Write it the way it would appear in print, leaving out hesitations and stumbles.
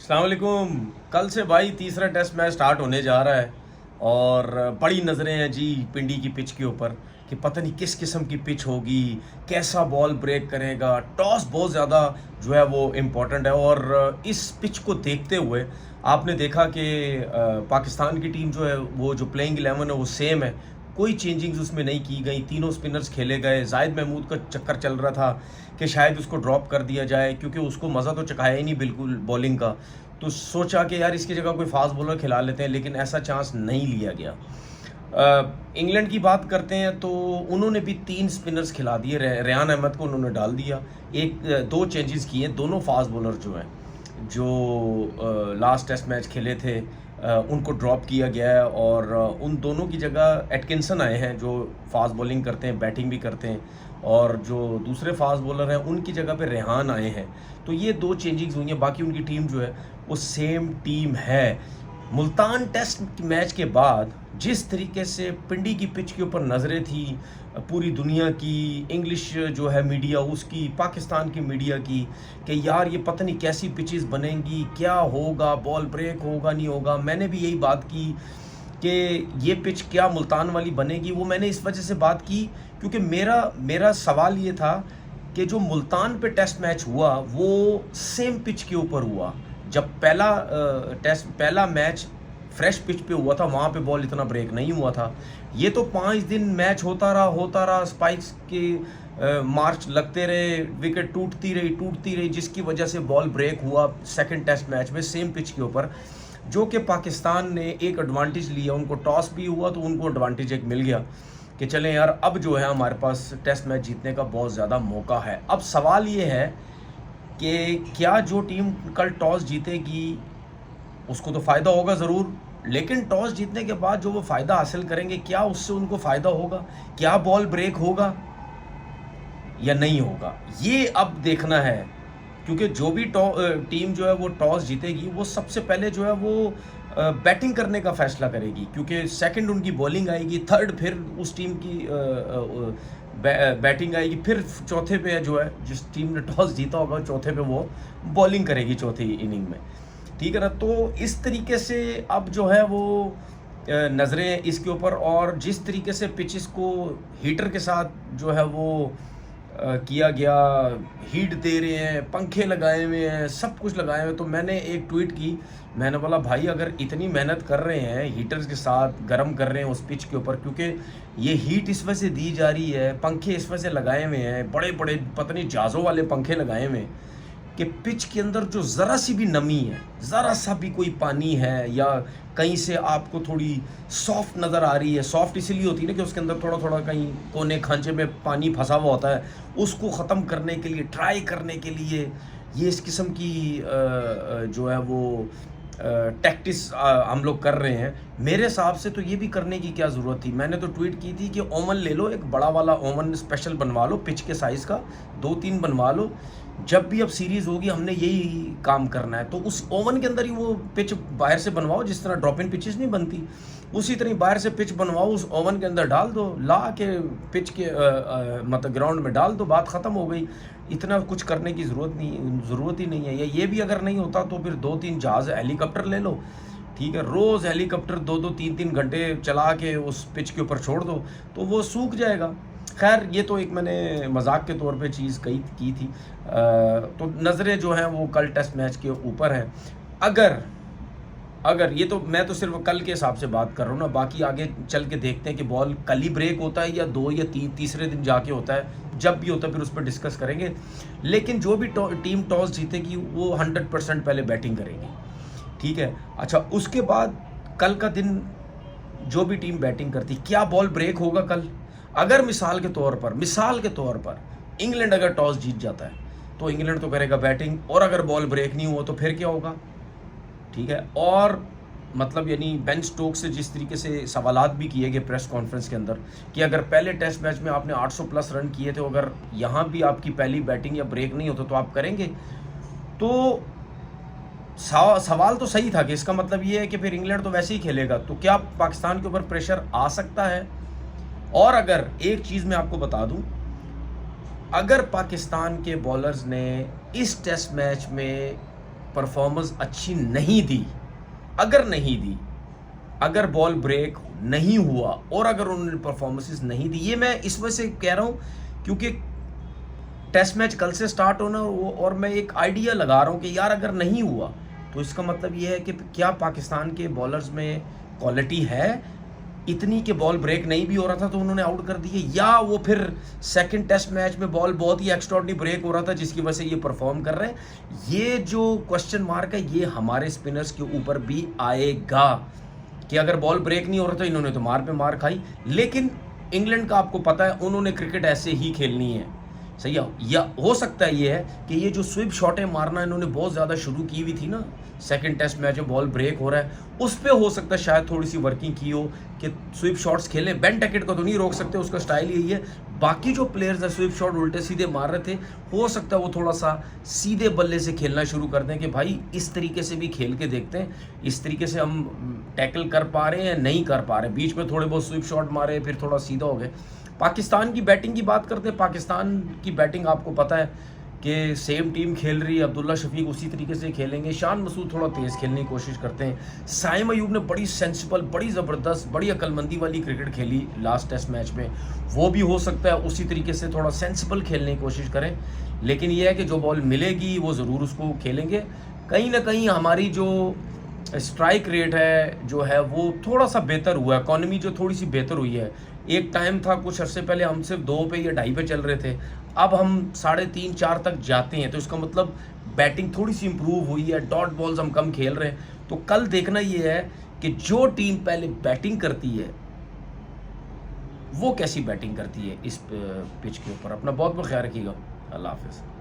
अस्सलाम वालेकुम। कल से भाई तीसरा टेस्ट मैच स्टार्ट होने जा रहा है और बड़ी नज़रें हैं जी पिंडी की पिच के ऊपर कि पता नहीं किस किस्म की पिच होगी, कैसा बॉल ब्रेक करेगा। टॉस बहुत ज़्यादा जो है वो इम्पोर्टेंट है और इस पिच को देखते हुए आपने देखा कि पाकिस्तान की टीम जो है वो जो प्लेइंग 11 है वो सेम है, कोई चेंजिंग्स उसमें नहीं की गई। तीनों स्पिनर्स खेले गए। जाहिद महमूद का चक्कर चल रहा था कि शायद उसको ड्रॉप कर दिया जाए क्योंकि उसको मज़ा तो चखाया ही नहीं बिल्कुल बॉलिंग का। तो सोचा कि यार इसकी जगह कोई फास्ट बॉलर खिला लेते हैं, लेकिन ऐसा चांस नहीं लिया गया। इंग्लैंड की बात करते हैं तो उन्होंने भी 3 स्पिनर्स खिला दिए। रेयान अहमद को उन्होंने डाल दिया। दो चेंजेस किए, दोनों फास्ट बॉलर जो हैं जो लास्ट टेस्ट मैच खेले थे उनको ड्रॉप किया गया है और उन दोनों की जगह एटकिंसन आए हैं जो फास्ट बॉलिंग करते हैं, बैटिंग भी करते हैं, और जो दूसरे फास्ट बॉलर हैं उनकी जगह पे रेहान आए हैं। तो ये 2 चेंजिंग्स हुई हैं, बाकी उनकी टीम जो है वो सेम टीम है। मुल्तान टेस्ट मैच के बाद जिस तरीके से पिंडी की पिच के ऊपर नज़रें थी पूरी दुनिया की, इंग्लिश जो है मीडिया उसकी, पाकिस्तान की मीडिया की, कि यार ये पता नहीं कैसी पिचेस बनेंगी, क्या होगा, बॉल ब्रेक होगा नहीं होगा। मैंने भी यही बात की कि ये पिच क्या मुल्तान वाली बनेगी। वो मैंने इस वजह से बात की क्योंकि मेरा सवाल ये था कि जो मुल्तान पे टेस्ट मैच हुआ वो सेम पिच के ऊपर हुआ। जब पहला मैच फ्रेश पिच पे हुआ था वहाँ पे बॉल इतना ब्रेक नहीं हुआ था। ये तो 5 दिन मैच होता रहा, स्पाइक्स के मार्च लगते रहे, विकेट टूटती रही, जिसकी वजह से बॉल ब्रेक हुआ सेकंड टेस्ट मैच में सेम पिच के ऊपर, जो कि पाकिस्तान ने एक एडवांटेज लिया। उनको टॉस भी हुआ तो उनको एडवांटेज एक मिल गया कि चलें यार अब जो है हमारे पास टेस्ट मैच जीतने का बहुत ज़्यादा मौका है। अब सवाल ये है कि क्या जो टीम कल टॉस जीतेगी उसको तो फ़ायदा होगा ज़रूर, लेकिन टॉस जीतने के बाद जो वो फ़ायदा हासिल करेंगे क्या उससे उनको फ़ायदा होगा, क्या बॉल ब्रेक होगा या नहीं होगा, ये अब देखना है। क्योंकि जो भी टीम जो है वो टॉस जीतेगी वो सबसे पहले जो है वो बैटिंग करने का फैसला करेगी, क्योंकि सेकंड उनकी बॉलिंग आएगी, थर्ड फिर उस टीम की बैटिंग आएगी, फिर चौथे पे जो है जिस टीम ने टॉस जीता होगा चौथे पे वो बॉलिंग करेगी चौथी इनिंग में। ठीक है ना। तो इस तरीके से अब जो है वो नज़रें इसके ऊपर, और जिस तरीके से पिचेस को हीटर के साथ जो है वो किया गया, हीट दे रहे हैं, पंखे लगाए हुए हैं, सब कुछ लगाए हुए। तो मैंने एक ट्वीट की, मैंने बोला भाई अगर इतनी मेहनत कर रहे हैं, हीटर्स के साथ गर्म कर रहे हैं उस पिच के ऊपर, क्योंकि ये हीट इस वजह से दी जा रही है, पंखे इस वजह से लगाए हुए हैं, बड़े बड़े पता नहीं जहाज़ों वाले पंखे लगाए हुए हैं कि पिच के अंदर जो ज़रा सी भी नमी है, ज़रा सा भी कोई पानी है या कहीं से आपको थोड़ी सॉफ्ट नज़र आ रही है, सॉफ्ट इसीलिए होती है ना कि उसके अंदर थोड़ा थोड़ा कहीं कोने खांचे में पानी फंसा हुआ होता है, उसको ख़त्म करने के लिए, ट्राई करने के लिए ये इस किस्म की जो है वो टैक्टिस हम लोग कर रहे हैं। मेरे हिसाब से तो ये भी करने की क्या ज़रूरत थी। मैंने तो ट्वीट की थी कि ओवन ले लो, एक बड़ा वाला ओवन स्पेशल बनवा लो, पिच के साइज़ का 2-3 बनवा लो। जब भी अब सीरीज़ होगी हमने यही काम करना है, तो उस ओवन के अंदर ही वो पिच बाहर से बनवाओ, जिस तरह ड्रॉप इन पिचेस नहीं बनती उसी तरह बाहर से पिच बनवाओ, उस ओवन के अंदर डाल दो, ला के पिच के मतलब ग्राउंड में डाल दो, बात ख़त्म हो गई। इतना कुछ करने की ज़रूरत ही नहीं है। ये भी अगर नहीं होता तो फिर 2-3 जहाज़ हेलीकॉप्टर ले लो, ठीक है, रोज़ हेलीकॉप्टर 2-2 3-3 घंटे चला के उस पिच के ऊपर छोड़ दो तो वो सूख जाएगा। खैर ये तो एक मैंने मजाक के तौर पे चीज़ की थी। तो नज़रें जो हैं वो कल टेस्ट मैच के ऊपर हैं। अगर ये तो मैं तो सिर्फ कल के हिसाब से बात कर रहा हूँ ना, बाकी आगे चल के देखते हैं कि बॉल कल ही ब्रेक होता है या 2 या तीसरे दिन जाके होता है। जब भी होता है फिर उस पर डिस्कस करेंगे। लेकिन जो भी टीम टॉस जीतेगी वो 100% पहले बैटिंग करेगी, ठीक है। अच्छा, उसके बाद कल का दिन जो भी टीम बैटिंग करती, क्या बॉल ब्रेक होगा कल? अगर मिसाल के तौर पर इंग्लैंड अगर टॉस जीत जाता है तो इंग्लैंड तो करेगा बैटिंग, और अगर बॉल ब्रेक नहीं हुआ तो फिर क्या होगा, ठीक है। और मतलब यानी बेन स्टोक्स से जिस तरीके से सवालात भी किए गए प्रेस कॉन्फ्रेंस के अंदर कि अगर पहले टेस्ट मैच में आपने 800 प्लस रन किए थे, अगर यहाँ भी आपकी पहली बैटिंग या ब्रेक नहीं होता तो आप करेंगे। तो सवाल तो सही था कि इसका मतलब ये है कि फिर इंग्लैंड तो वैसे ही खेलेगा, तो क्या पाकिस्तान के ऊपर प्रेशर आ सकता है? और अगर एक चीज़ मैं आपको बता दूं, अगर पाकिस्तान के बॉलर्स ने इस टेस्ट मैच में परफॉर्मेंस अच्छी नहीं दी, अगर बॉल ब्रेक नहीं हुआ और अगर उन्होंने परफॉर्मेंसेस नहीं दी, ये मैं इस वजह से कह रहा हूँ क्योंकि टेस्ट मैच कल से स्टार्ट होना और मैं एक आइडिया लगा रहा हूँ कि यार अगर नहीं हुआ तो इसका मतलब ये है कि क्या पाकिस्तान के बॉलर्स में क्वालिटी है इतनी कि बॉल ब्रेक नहीं भी हो रहा था तो उन्होंने आउट कर दिए, या वो फिर सेकंड टेस्ट मैच में बॉल बहुत ही एक्स्ट्राऑर्डिनरी ब्रेक हो रहा था जिसकी वजह से ये परफॉर्म कर रहे हैं। ये जो क्वेश्चन मार्क है ये हमारे स्पिनर्स के ऊपर भी आएगा कि अगर बॉल ब्रेक नहीं हो रहा था, इन्होंने तो मार पे मार खाई। लेकिन इंग्लैंड का आपको पता है उन्होंने क्रिकेट ऐसे ही खेलनी है, सही है। या हो सकता है ये है कि ये जो स्विप शॉटें मारना इन्होंने बहुत ज़्यादा शुरू की हुई थी ना, सेकंड टेस्ट मैच में बॉल ब्रेक हो रहा है उस पर हो सकता है शायद थोड़ी सी वर्किंग की हो कि स्विप शॉट्स खेलें। बेन टैकेट को तो नहीं रोक सकते, उसका स्टाइल यही है। बाकी जो प्लेयर्स हैं स्विप शॉट उल्टे सीधे मार रहे थे, हो सकता है वो थोड़ा सा सीधे बल्ले से खेलना शुरू कर दें कि भाई इस तरीके से भी खेल के देखते हैं, इस तरीके से हम टैकल कर पा रहे हैं नहीं कर पा रहे। बीच में थोड़े बहुत स्विप शॉट मारे फिर थोड़ा सीधा हो गए। पाकिस्तान की बैटिंग की बात करते हैं, पाकिस्तान की बैटिंग आपको पता है कि सेम टीम खेल रही है, अब्दुल्ला शफीक उसी तरीके से खेलेंगे, शान मसूद थोड़ा तेज़ खेलने की कोशिश करते हैं, साइम अयूब ने बड़ी सेंसिबल, बड़ी ज़बरदस्त, बड़ी अक्लमंदी वाली क्रिकेट खेली लास्ट टेस्ट मैच में, वो भी हो सकता है उसी तरीके से थोड़ा सेंसिबल खेलने की कोशिश करें। लेकिन यह है कि जो बॉल मिलेगी वो ज़रूर उसको खेलेंगे। कहीं ना कहीं हमारी जो स्ट्राइक रेट है जो है वो थोड़ा सा बेहतर हुआ है, इकॉनमी जो थोड़ी सी बेहतर हुई है। एक टाइम था कुछ अर्से पहले हम सिर्फ 2 पे या 2.5 पे चल रहे थे, अब हम 3.5-4 तक जाते हैं, तो इसका मतलब बैटिंग थोड़ी सी इंप्रूव हुई है, डॉट बॉल्स हम कम खेल रहे हैं। तो कल देखना ये है कि जो टीम पहले बैटिंग करती है वो कैसी बैटिंग करती है इस पिच के ऊपर। अपना बहुत बहुत ख्याल रखिएगा। अल्लाह हाफिज़।